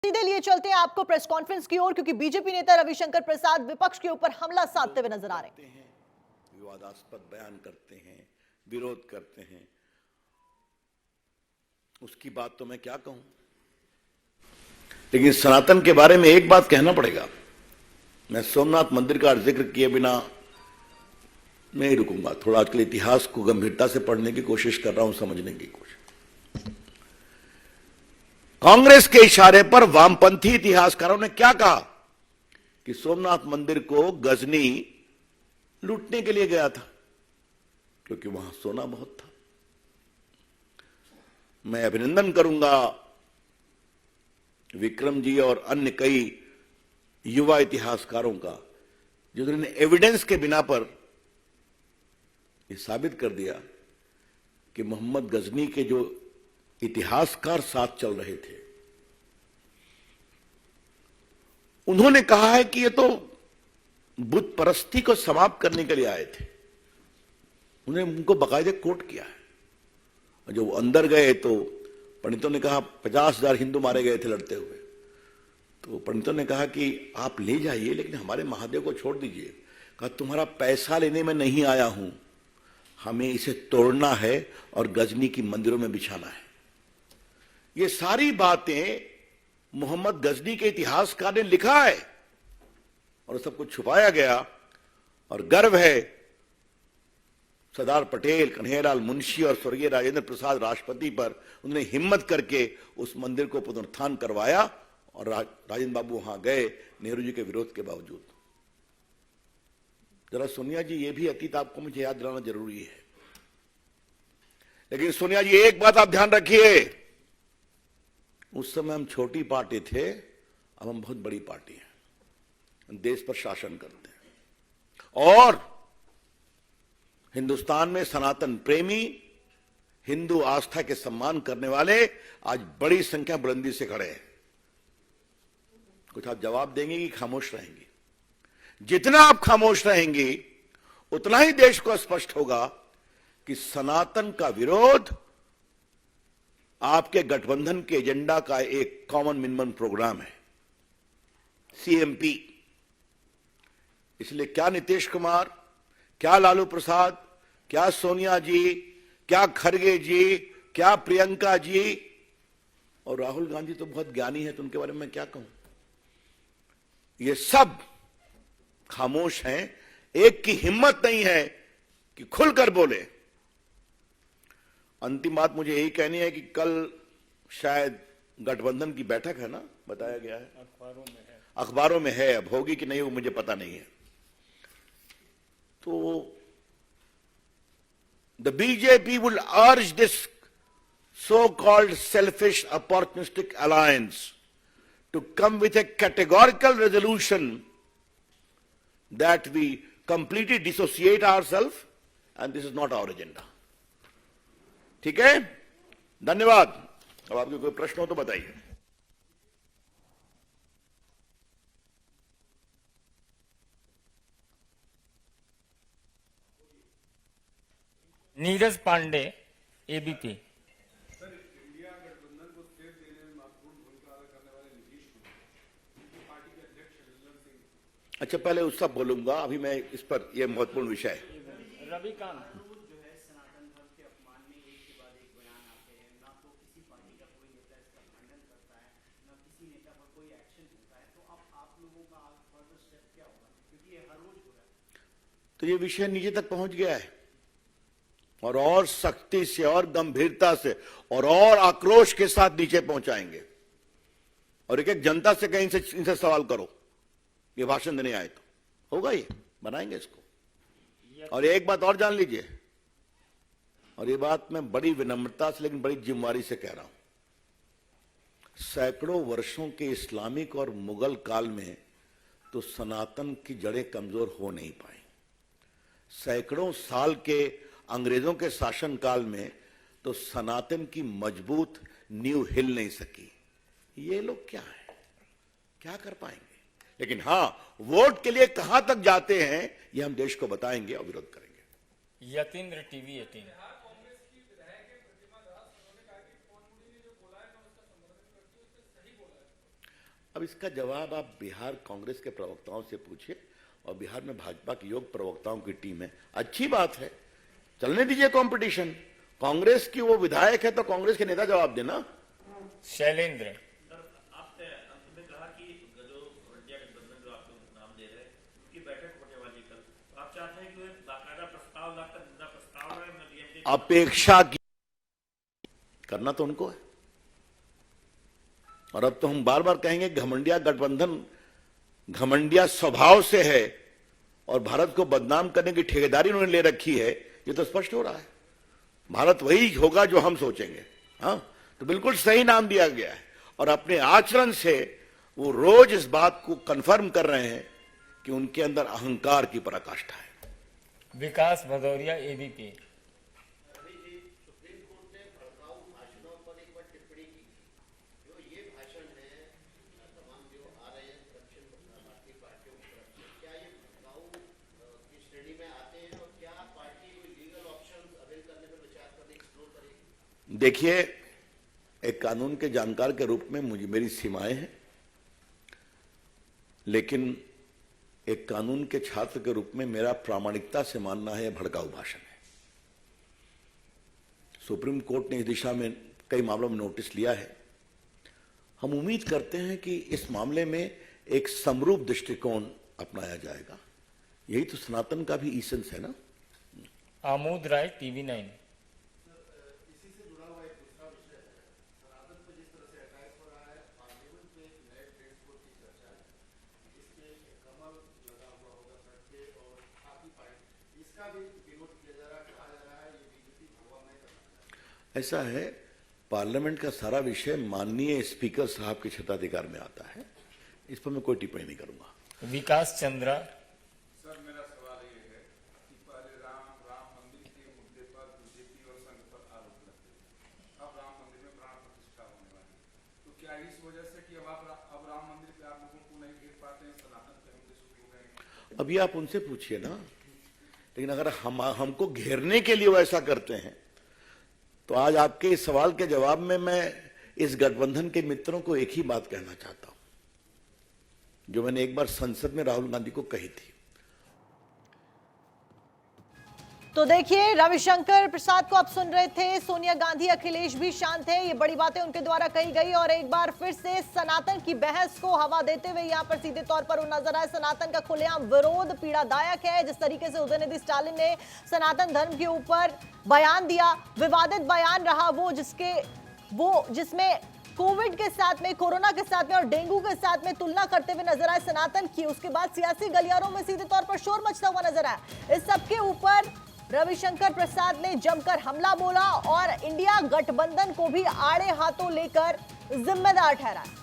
सीधे लिए चलते हैं आपको प्रेस कॉन्फ्रेंस की ओर, क्योंकि बीजेपी नेता रविशंकर प्रसाद विपक्ष के ऊपर हमला साधते हुए नजर आ रहे हैं। विवादास्पद बयान करते हैं, विरोध करते हैं, उसकी बात तो मैं क्या कहूं, लेकिन सनातन के बारे में एक बात कहना पड़ेगा। मैं सोमनाथ मंदिर का जिक्र किए बिना नहीं रुकूंगा। थोड़ा आजकल इतिहास को गंभीरता से पढ़ने की कोशिश कर रहा हूं, समझने की कोशिश। कांग्रेस के इशारे पर वामपंथी इतिहासकारों ने क्या कहा कि सोमनाथ मंदिर को गजनी लूटने के लिए गया था, क्योंकि वहां सोना बहुत था। मैं अभिनंदन करूंगा विक्रम जी और अन्य कई युवा इतिहासकारों का, जिन्होंने एविडेंस के बिना पर यह साबित कर दिया कि मोहम्मद गजनी के जो इतिहासकार साथ चल रहे थे, उन्होंने कहा है कि ये तो बुत परस्ती को समाप्त करने के लिए आए थे। उन्होंने उनको बाकायदे कोट किया है। और जब वो अंदर गए तो पंडितों ने कहा 50,000 हिंदू मारे गए थे लड़ते हुए। तो पंडितों ने कहा कि आप ले जाइए, लेकिन हमारे महादेव को छोड़ दीजिए। कहा तुम्हारा पैसा लेने में नहीं आया हूं, हमें इसे तोड़ना है और गजनी की मंदिरों में बिछाना है। ये सारी बातें मोहम्मद गजनी के इतिहासकार ने लिखा है और सब कुछ छुपाया गया। और गर्व है सरदार पटेल, कन्हैयालाल मुंशी और स्वर्गीय राजेंद्र प्रसाद राष्ट्रपति पर, उन्होंने हिम्मत करके उस मंदिर को पुनरुत्थान करवाया। और राजेंद्र बाबू वहां गए नेहरू जी के विरोध के बावजूद। जरा सोनिया जी, ये भी अतीत आपको मुझे याद दिलाना जरूरी है। लेकिन सोनिया जी, एक बात आप ध्यान रखिए, उस समय हम छोटी पार्टी थे, अब हम बहुत बड़ी पार्टी हैं, हम देश पर शासन करते हैं। और हिंदुस्तान में सनातन प्रेमी, हिंदू आस्था के सम्मान करने वाले आज बड़ी संख्या बुलंदी से खड़े हैं। कुछ आप जवाब देंगे कि खामोश रहेंगे? जितना आप खामोश रहेंगे उतना ही देश को स्पष्ट होगा कि सनातन का विरोध आपके गठबंधन के एजेंडा का एक कॉमन मिनिमम प्रोग्राम है, सीएमपी। इसलिए क्या नीतीश कुमार, क्या लालू प्रसाद, क्या सोनिया जी, क्या खड़गे जी, क्या प्रियंका जी और राहुल गांधी तो बहुत ज्ञानी है, तो उनके बारे में मैं क्या कहूं। ये सब खामोश हैं। एक की हिम्मत नहीं है कि खुलकर बोले। अंतिम बात मुझे यही कहनी है कि कल शायद गठबंधन की बैठक है ना, बताया गया है, अखबारों में है। अब होगी कि नहीं वो मुझे पता नहीं है। तो द बीजेपी विल अर्ज this so called selfish opportunistic alliance to come with a categorical resolution that we completely dissociate ourselves, and this is not our agenda. ठीक है, धन्यवाद। अब आपके कोई प्रश्न हो तो बताइए। नीरज पांडे, एबीपी। अच्छा, पहले उसका बोलूंगा, अभी मैं इस पर, यह महत्वपूर्ण विषय है। रविकांत जो है सनातन धर्म के अपमान में एक के बाद एक बयान आते हैं, ना तो किसी पार्टी का कोई नेता इसका खंडन करता है, ना किसी नेता पर कोई एक्शन होता है। तो अब आप लोगों का फर्दर स्टेप क्या होगा, क्योंकि ये हर रोज हो रहा है। तो ये विषय नीचे तक पहुंच गया है और सख्ती से और गंभीरता से और आक्रोश के साथ नीचे पहुंचाएंगे। और एक जनता से कहीं से इनसे सवाल करो, ये भाषण देने आए तो होगा, ये बनाएंगे इसको। और एक बात और जान लीजिए, और ये बात मैं बड़ी विनम्रता से लेकिन बड़ी जिम्मेदारी से कह रहा हूं, सैकड़ों वर्षों के इस्लामिक और मुगल काल में तो सनातन की जड़ें कमजोर हो नहीं पाई। सैकड़ों साल के अंग्रेजों के शासन काल में तो सनातन की मजबूत नींव हिल नहीं सकी। ये लोग क्या है, क्या कर पाएंगे? लेकिन हां, वोट के लिए कहां तक जाते हैं ये हम देश को बताएंगे और विरोध करेंगे। यतीन्द्र, टीवी 18। अब इसका जवाब आप बिहार कांग्रेस के प्रवक्ताओं से पूछिए, और बिहार में भाजपा की योग प्रवक्ताओं की टीम है। अच्छी बात है, चलने दीजिए कंपटीशन। कांग्रेस की वो विधायक है तो कांग्रेस के नेता जवाब देना। शैलेंद्र। आपने अंत में कहा कि जो इंडिया गठबंधन जो आपको नाम दे रहे हैं उनकी बैठक होने वाली कल, तो आप चाहते हैं कि बाकायदा प्रस्ताव लाकर जिंदा प्रस्ताव है अपेक्षा की करना तो उनको है। और अब तो हम बार बार कहेंगे घमंडिया गठबंधन घमंडिया स्वभाव से है और भारत को बदनाम करने की ठेकेदारी उन्होंने ले रखी है, ये तो स्पष्ट हो रहा है। भारत वही होगा जो हम सोचेंगे। हाँ, तो बिल्कुल सही नाम दिया गया है और अपने आचरण से वो रोज इस बात को कंफर्म कर रहे हैं कि उनके अंदर अहंकार की पराकाष्ठा है। विकास भदौरिया एबीपी। देखिए, एक कानून के जानकार के रूप में मुझे मेरी सीमाएं हैं, लेकिन एक कानून के छात्र के रूप में मेरा प्रामाणिकता से मानना है यह भड़काऊ भाषण है। सुप्रीम कोर्ट ने इस दिशा में कई मामलों में नोटिस लिया है। हम उम्मीद करते हैं कि इस मामले में एक समरूप दृष्टिकोण अपनाया जाएगा। यही तो सनातन का भी ईसेंस है ना। आमोद राय टीवी9। ऐसा है, पार्लियामेंट का सारा विषय माननीय स्पीकर साहब के क्षेत्राधिकार में आता है, इस पर मैं कोई टिप्पणी नहीं करूंगा। विकास चंद्रा। सर, मेरा सवाल ये है कि पहले राम मंदिर के मुद्दे पर बीजेपी और संघ पर आरोप लगते थे, अब राम मंदिर में प्राण प्रतिष्ठा होने वाली है, तो क्या इस वजह से कि अब राम मंदिर पे आप लोगों को नहीं घेर पाते हैं, सनातन धर्म के शुरू हो गए हैं? अभी आप उनसे पूछिए ना। लेकिन अगर हमको घेरने के लिए वो ऐसा करते हैं तो आज आपके इस सवाल के जवाब में मैं इस गठबंधन के मित्रों को एक ही बात कहना चाहता हूं जो मैंने एक बार संसद में राहुल गांधी को कही थी। तो देखिए, रविशंकर प्रसाद को आप सुन रहे थे। सोनिया गांधी, अखिलेश भी शांत है, ये बड़ी बातें उनके द्वारा कही गई। और एक बार फिर से सनातन की बहस को हवा देते हुए यहां पर सीधे तौर पर वो नजर आए। सनातन का खुलेआम विरोध पीड़ादायक है। जिस तरीके से उदयनिधि स्टालिन ने सनातन धर्म के ऊपर बयान दिया, विवादित बयान रहा वो जिसमें कोविड के साथ में, कोरोना के साथ में और डेंगू के साथ में तुलना करते हुए नजर आए सनातन की। उसके बाद सियासी गलियारों में सीधे तौर पर शोर मचता हुआ नजर आया। इस सबके ऊपर रविशंकर प्रसाद ने जमकर हमला बोला और इंडिया गठबंधन को भी आड़े हाथों लेकर जिम्मेदार ठहराया।